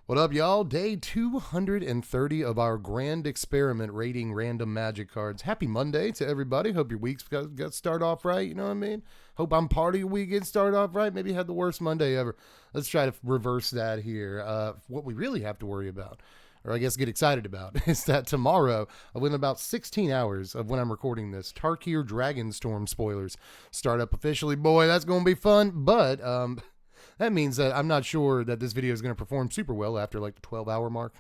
What up, y'all? Day 230 of our grand experiment rating random magic cards. Happy Monday to everybody. Hope your week's got started off right. You know what I mean? Hope I'm part of your week getting started off right. Maybe you had the worst Monday ever. Let's try to reverse that here. What we really have to worry about, or I guess get excited about, is that tomorrow, within about 16 hours of when I'm recording this, Tarkir Dragonstorm spoilers start up officially. Boy, that's going to be fun. But that means that I'm not sure that this video is going to perform super well after like the 12-hour mark.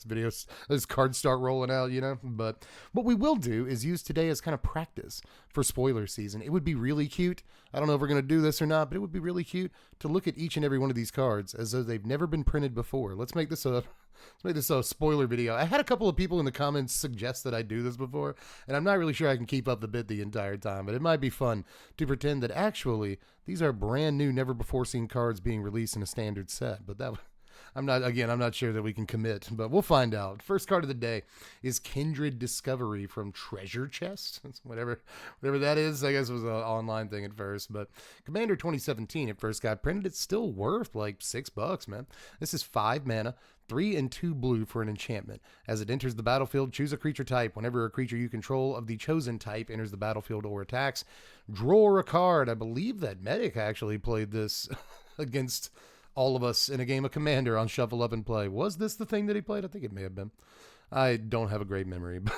This cards start rolling out, you know. But what we will do is use today as kind of practice for spoiler season. It would be really cute. I don't know if we're going to do this or not, but it would be really cute to look at each and every one of these cards as though they've never been printed before. Let's make this a spoiler video. I had a couple of people in the comments suggest that I do this before, and I'm not really sure I can keep up the bit the entire time, but it might be fun to pretend that actually these are brand new, never before seen cards being released in a standard set. But I'm not sure that we can commit, but we'll find out. First card of the day is Kindred Discovery from Treasure Chest. whatever that is. I guess it was an online thing at first, but Commander 2017 it first got printed. It's still worth like $6, man. This is 5 mana, 3 and 2 blue for an enchantment. As it enters the battlefield, choose a creature type. Whenever a creature you control of the chosen type enters the battlefield or attacks, draw a card. I believe that Medic actually played this against all of us in a game of Commander on Shuffle Up and Play. Was this the thing that he played? I think it may have been. I don't have a great memory, but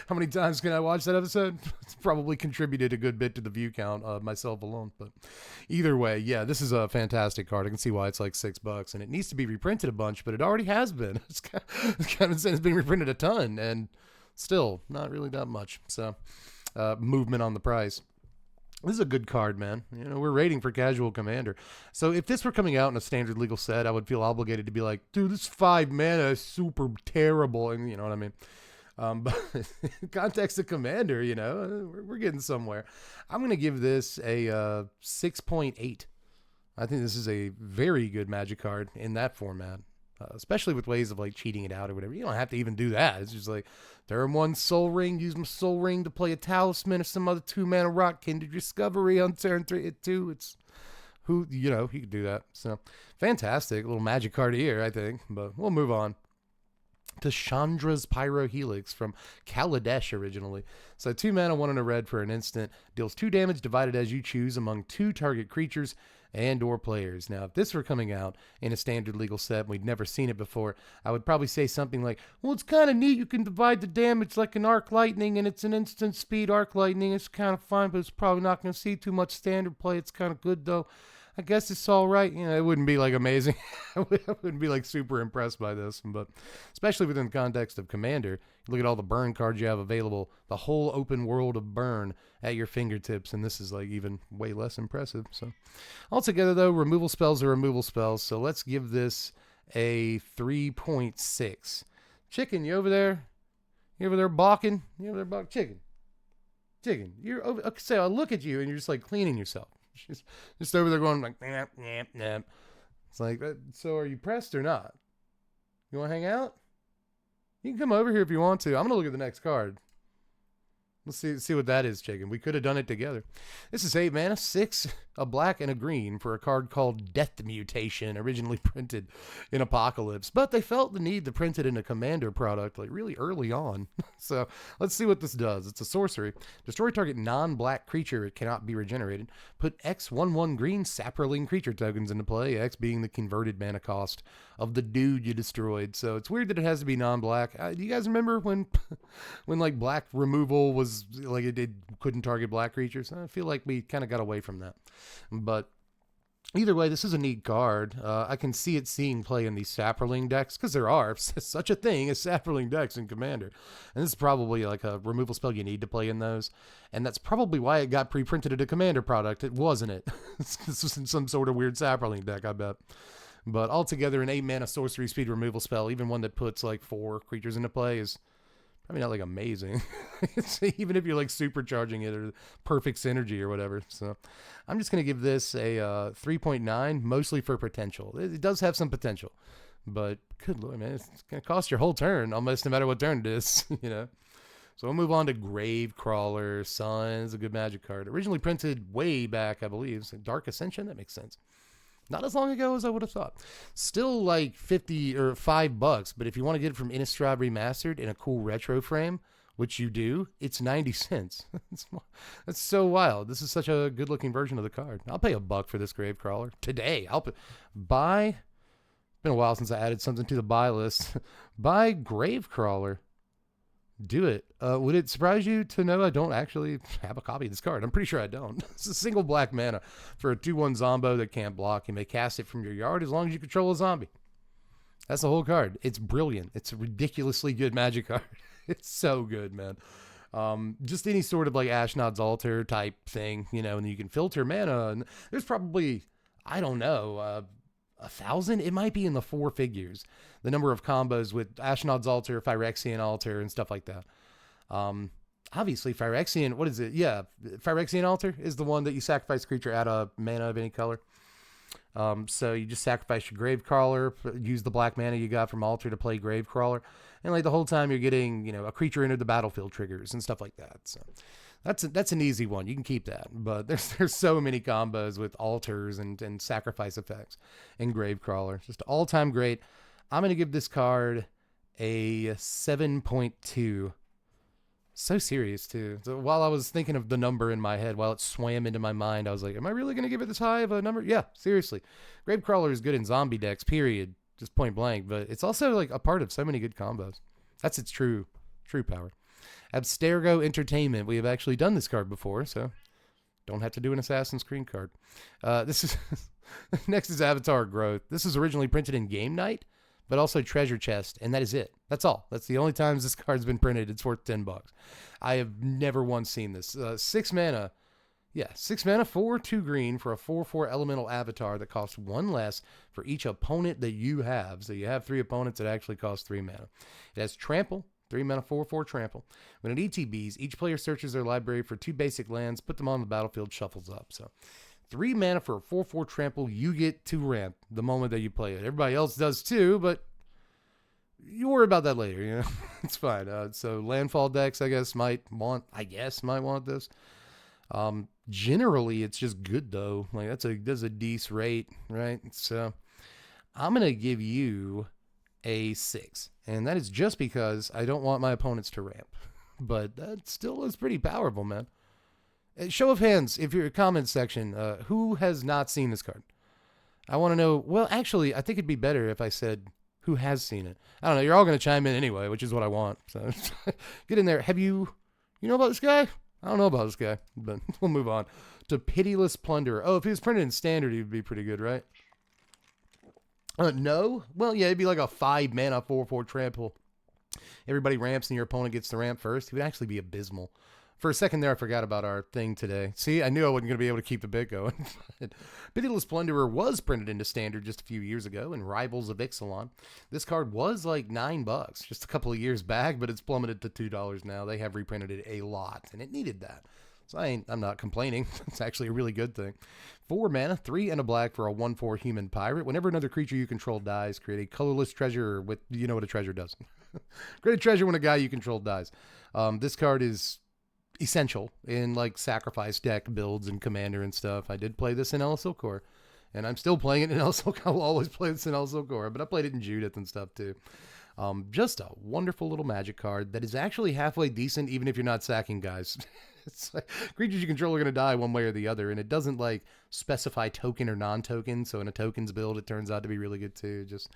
how many times can I watch that episode? It's probably contributed a good bit to the view count of myself alone, but either way, yeah, this is a fantastic card. I can see why it's like $6, and it needs to be reprinted a bunch, but it already has been. It's kind of insane. It's been reprinted a ton, and still not really that much. So, movement on the price. This is a good card, man. You know, we're rating for casual Commander. So if this were coming out in a standard legal set, I would feel obligated to be like, dude, this 5 mana is super terrible. And you know what I mean? But in context of Commander, you know, we're getting somewhere. I'm going to give this a 6.8. I think this is a very good Magic card in that format. Especially with ways of like cheating it out or whatever. You don't have to even do that. It's just like turn 1 Soul Ring, use my Soul Ring to play a Talisman or some other 2-mana rock, Kindred Discovery on turn 3 at 2. It's who, you know, he could do that. So fantastic little Magic card here, I think. But we'll move on to Chandra's pyrohelix from Kaladesh originally. So 2 mana, 1 and a red for an instant, deals 2 damage divided as you choose among 2 target creatures and or players. Now, if this were coming out in a standard legal set, we'd never seen it before, I would probably say something like, well, it's kind of neat. You can divide the damage like an arc lightning, and it's an instant speed arc lightning. It's kind of fine, but it's probably not going to see too much standard play. It's kind of good, though. I guess it's all right. You know, it wouldn't be like amazing. I wouldn't be like super impressed by this, but especially within the context of Commander, look at all the burn cards you have available, the whole open world of burn at your fingertips, and this is like even way less impressive. So altogether though, removal spells are removal spells. So let's give this a 3.6. Chicken, you over there? You over there balking? You over there balking? Chicken, you're over. Okay, so I look at you and you're just like cleaning yourself. Just over there going like, nap, nap, nap. It's like, so are you pressed or not? You want to hang out? You can come over here if you want to. I'm going to look at the next card. Let's see what that is, Chicken. We could have done it together. This is 8 mana, 6, a black and a green for a card called Death Mutation, originally printed in Apocalypse. But they felt the need to print it in a Commander product like really early on. So let's see what this does. It's a sorcery. Destroy target non-black creature. It cannot be regenerated. Put X 1/1 green sapperling creature tokens into play, X being the converted mana cost of the dude you destroyed. So it's weird that it has to be non-black. Do you guys remember when like black removal was like it couldn't target black creatures? I feel like we kind of got away from that. But either way, this is a neat card. I can see it seeing play in these sapperling decks because there are such a thing as sapperling decks in Commander. And this is probably like a removal spell you need to play in those. And that's probably why it got pre-printed at a Commander product. It wasn't it. This was in some sort of weird sapperling deck, I bet. But altogether, an 8 mana sorcery speed removal spell, even one that puts like 4 creatures into play, is probably not like amazing. Even if you're like supercharging it or perfect synergy or whatever. So I'm just going to give this a 3.9, mostly for potential. It does have some potential, but good lord, man, it's going to cost your whole turn almost no matter what turn it is, you know. So we'll move on to Gravecrawler. Sun is a good Magic card. Originally printed way back, I believe. So Dark Ascension, that makes sense. Not as long ago as I would have thought. Still like 50 or $5, but if you want to get it from Innistrad Remastered in a cool retro frame, which you do, it's 90 cents. That's so wild. This is such a good looking version of the card. I'll pay $1 for this Gravecrawler today. Buy. Been a while since I added something to the buy list. Buy Gravecrawler. Do it. Would it surprise you to know I don't actually have a copy of this card? I'm pretty sure I don't. It's a single black mana for a 2/1 Zombo that can't block. You may cast it from your yard as long as you control a zombie. That's the whole card. It's brilliant. It's a ridiculously good Magic card. It's so good, man. Just any sort of like Ashnod's Altar type thing, you know, and you can filter mana. And there's probably, I don't know, 1,000? It might be in the 4 figures. The number of combos with Ashnod's Altar, Phyrexian Altar, and stuff like that. Obviously, Phyrexian, what is it? Yeah, Phyrexian Altar is the one that you sacrifice a creature out of mana of any color. So you just sacrifice your Gravecrawler, use the black mana you got from Altar to play Gravecrawler, and like the whole time you're getting, you know, a creature entered the battlefield triggers and stuff like that. So that's an easy one. You can keep that, but there's so many combos with altars and sacrifice effects in Gravecrawler. Just all-time great. I'm gonna give this card a 7.2. So serious too. So while I was thinking of the number in my head, while it swam into my mind, I was like, am I really gonna give it this high of a number? Yeah, seriously. Gravecrawler is good in zombie decks, period. Just point blank, but it's also like a part of so many good combos. That's its true power. Abstergo Entertainment. We have actually done this card before, so don't have to do an Assassin's Creed card. This is next is Avatar Growth. This is originally printed in Game Night, but also Treasure Chest, and that is it. That's all. That's the only times this card's been printed. It's worth $10. I have never once seen this. 6 mana. Yeah, 6 mana, 2 green for a 4/4 elemental avatar that costs 1 less for each opponent that you have. So you have 3 opponents that actually cost 3 mana. It has Trample. 3 mana, 4/4 trample. When it ETBs, each player searches their library for 2 basic lands, put them on the battlefield, shuffles up. So 3 mana for a 4/4 trample, you get to ramp the moment that you play it. Everybody else does too, but you worry about that later, you know. It's fine. So landfall decks, I guess, might want this. Generally, it's just good though. Like that's a decent rate, right? So I'm gonna give you a 6, and that is just because I don't want my opponents to ramp. But that still is pretty powerful, man. Show of hands, if you're in the comments section, who has not seen this card? I want to know. Well, actually, I think it'd be better if I said who has seen it. I don't know. You're all going to chime in anyway, which is what I want. So get in there. Have you know about this guy? I don't know about this guy, but we'll move on to Pitiless Plunderer. Oh, if he was printed in standard, he'd be pretty good, right? No? Well, yeah, it'd be like a 5 mana 4/4 trample. Everybody ramps and your opponent gets the ramp first. He would actually be abysmal. For a second there, I forgot about our thing today. See, I knew I wasn't going to be able to keep the bit going. Pitiless Plunderer was printed into standard just a few years ago in Rivals of Ixalan. This card was like $9 just a couple of years back, but it's plummeted to $2 now. They have reprinted it a lot, and it needed that. So I'm not complaining. It's actually a really good thing. 4 mana, 3 and a black for a 1/4 human pirate. Whenever another creature you control dies, create a colorless treasure with, you know what a treasure does. Create a treasure when a guy you control dies. This card is essential in like sacrifice deck builds and commander and stuff. I did play this in El Silcor, and I'm still playing it in El Silcor. I'll always play this in El Silcor, but I played it in Judith and stuff too. Just a wonderful little Magic card that is actually halfway decent, even if you're not sacking guys. It's like creatures you control are going to die one way or the other, and it doesn't like specify token or non-token. So in a tokens build, it turns out to be really good too. Just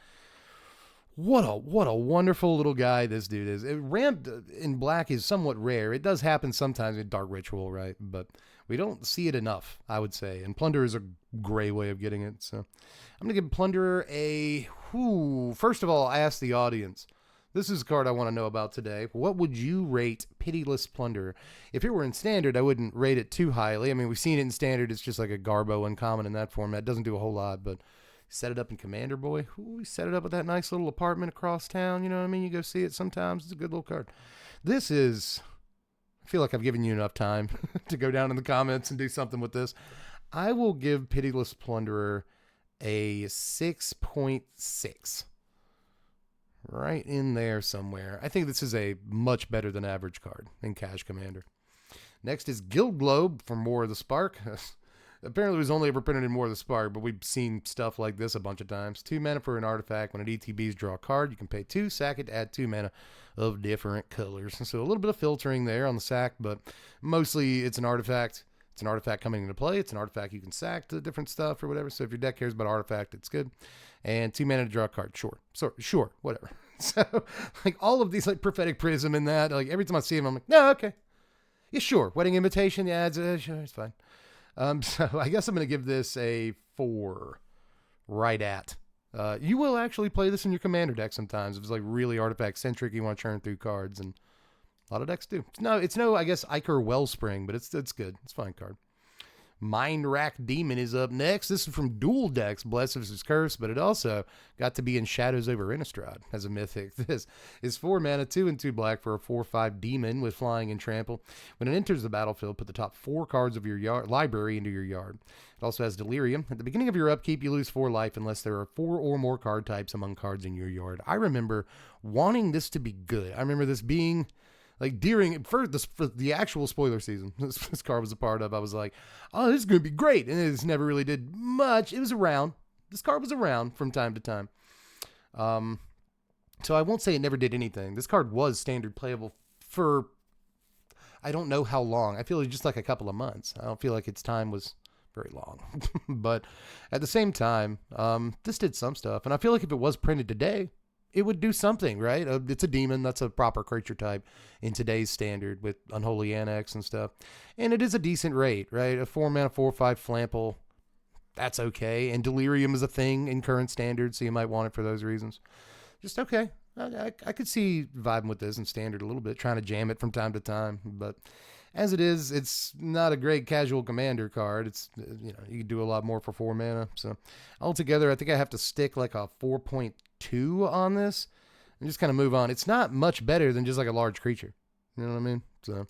what a wonderful little guy this dude is. Ramped in black is somewhat rare. It does happen sometimes in Dark Ritual, right? But we don't see it enough, I would say. And Plunderer is a gray way of getting it. So I'm going to give Plunderer a... First of all, I asked the audience. This is a card I want to know about today. What would you rate Pitiless Plunderer? If it were in Standard, I wouldn't rate it too highly. I mean, we've seen it in Standard. It's just like a Garbo uncommon in that format. It doesn't do a whole lot, but... set it up in Commander, boy. We set it up with that nice little apartment across town. You know what I mean? You go see it sometimes. It's a good little card. This is... I feel like I've given you enough time to go down in the comments and do something with this. I will give Pitiless Plunderer a 6.6. Right in there somewhere. I think this is a much better than average card in Cash Commander. Next is Guild Globe for more of the spark. Apparently, it was only ever printed in War of the Spark, but we've seen stuff like this a bunch of times. 2 mana for an artifact. When it ETBs, draw a card. You can pay 2, sack it, add 2 mana of different colors. And so a little bit of filtering there on the sack, but mostly it's an artifact. It's an artifact coming into play. It's an artifact you can sack to different stuff or whatever. So if your deck cares about artifact, it's good. And 2 mana to draw a card. Sure, whatever. So like all of these like prophetic prism and that, like every time I see them, I'm like, no, okay. Yeah, sure. Wedding invitation, yeah, sure, it's fine. So I guess I'm going to give this a 4 right at. You will actually play this in your commander deck sometimes. If it's like really artifact centric, you want to churn through cards, and a lot of decks do. It's no, I guess, Iker Wellspring, but it's good. It's a fine card. Mindwrack Demon is up next. This is from Dual Decks, Bless vs. Curse, but it also got to be in Shadows over Innistrad as a mythic. This is 4 mana, 2 and 2 black for a 4/5 demon with flying and trample. When it enters the battlefield, put the top 4 cards of your library into your yard. It also has Delirium. At the beginning of your upkeep, you lose 4 life unless there are 4 or more card types among cards in your yard. I remember wanting this to be good. I remember this being... like for the actual spoiler season, this card was a part of, I was like, oh, this is going to be great. And it never really did much. It was around. This card was around from time to time. So I won't say it never did anything. This card was standard playable for, I don't know how long. I feel like just like a couple of months. I don't feel like its time was very long. But at the same time, this did some stuff. And I feel like if it was printed today, it would do something, right? It's a demon. That's a proper creature type in today's standard with Unholy Annex and stuff. And it is a decent rate, right? A 4 mana, 4/5 Flample. That's okay. And Delirium is a thing in current standard, so you might want it for those reasons. Just okay. I could see vibing with this in standard a little bit, trying to jam it from time to time. But as it is, it's not a great casual commander card. It's, you can do a lot more for 4 mana. So altogether, I think I have to stick like a 4.2 on this and just kind of move on. It's not much better than just like a large creature. You know what I mean? So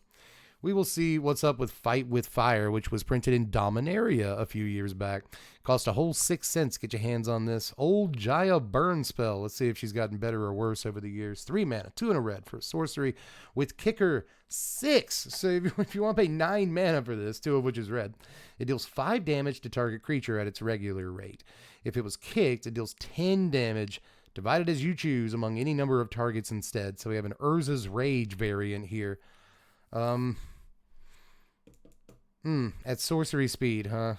we will see what's up with Fight with Fire, which was printed in Dominaria a few years back. Cost a whole 6 cents. Get your hands on this. Old Jaya Burn spell. Let's see if she's gotten better or worse over the years. 3 mana, 2 and a red for a sorcery with kicker 6. So if you want to pay 9 mana for this, 2 of which is red, it deals 5 damage to target creature at its regular rate. If it was kicked, it deals 10 damage, divided as you choose among any number of targets instead. So we have an Urza's Rage variant here. At sorcery speed, huh?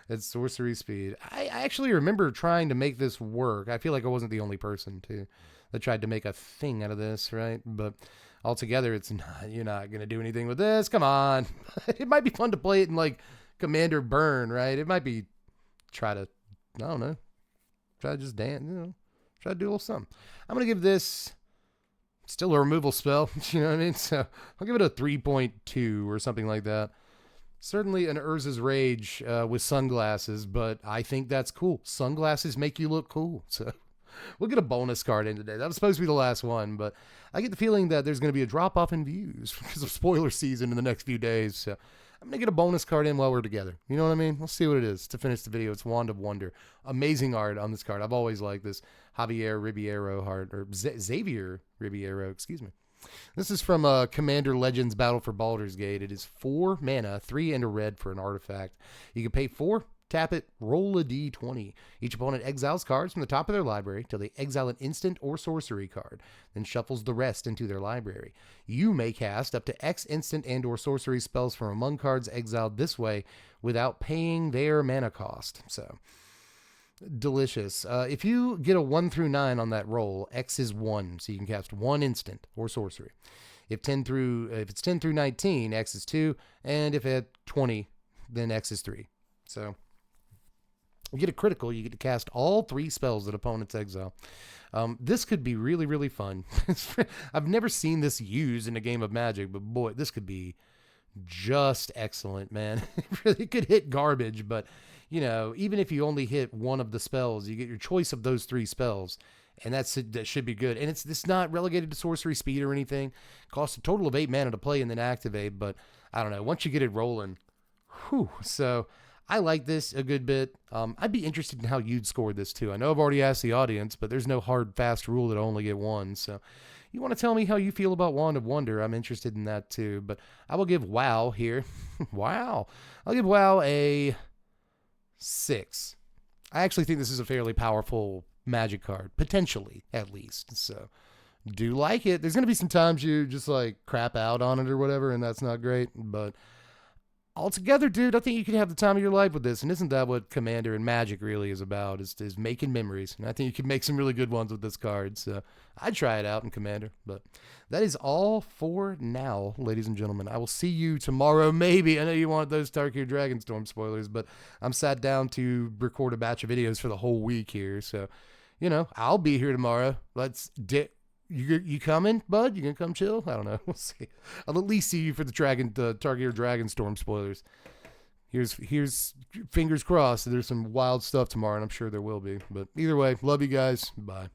At sorcery speed. I actually remember trying to make this work. I feel like I wasn't the only person that tried to make a thing out of this, right? But altogether, you're not going to do anything with this. Come on. It might be fun to play it in like Commander Burn, right? It might be try to just dance, try to do a little something. I'm going to give this still a removal spell, you know what I mean? So I'll give it a 3.2 or something like that. Certainly an Urza's Rage with sunglasses, but I think that's cool. Sunglasses make you look cool. So we'll get a bonus card in today. That was supposed to be the last one, but I get the feeling that there's going to be a drop-off in views because of spoiler season in the next few days. So I'm going to get a bonus card in while we're together. You know what I mean? We'll see what it is to finish the video. It's Wand of Wonder. Amazing art on this card. I've always liked this Xavier Ribeiro excuse me. This is from Commander Legends Battle for Baldur's Gate. It is 4 mana, 3 and a red for an artifact. You can pay 4, tap it, roll a d20. Each opponent exiles cards from the top of their library till they exile an instant or sorcery card, then shuffles the rest into their library. You may cast up to X instant and or sorcery spells from among cards exiled this way without paying their mana cost. So delicious. If you get a 1 through 9 on that roll, X is 1, so you can cast 1 instant or sorcery. If it's 10 through 19, X is 2, and if at 20, then X is 3. So you get a critical, you get to cast all 3 spells that opponents exile. This could be really, really fun. I've never seen this used in a game of Magic, but boy, this could be just excellent, man. It really could hit garbage, but even if you only hit one of the spells, you get your choice of those 3 spells, and that should be good. And it's not relegated to sorcery speed or anything. It costs a total of 8 mana to play and then activate, but I don't know. Once you get it rolling, whew. So I like this a good bit. I'd be interested in how you'd score this too. I know I've already asked the audience, but there's no hard, fast rule that I only get one. So you want to tell me how you feel about Wand of Wonder? I'm interested in that too. But I will give WoW here. Wow. I'll give WoW a 6. I actually think this is a fairly powerful Magic card, potentially at least. So do like it. There's going to be some times you just like crap out on it or whatever, and that's not great. But altogether, dude, I think you could have the time of your life with this. And isn't that what Commander and Magic really is about, is making memories. And I think you could make some really good ones with this card. So I'd try it out in Commander. But that is all for now, ladies and gentlemen. I will see you tomorrow, maybe. I know you want those Tarkir Dragonstorm spoilers, but I'm sat down to record a batch of videos for the whole week here. So, you know, I'll be here tomorrow. You coming, bud? You gonna come chill? I don't know. We'll see. I'll at least see you for the Tarkir Dragonstorm spoilers. Here's fingers crossed. There's some wild stuff tomorrow, and I'm sure there will be. But either way, love you guys. Bye.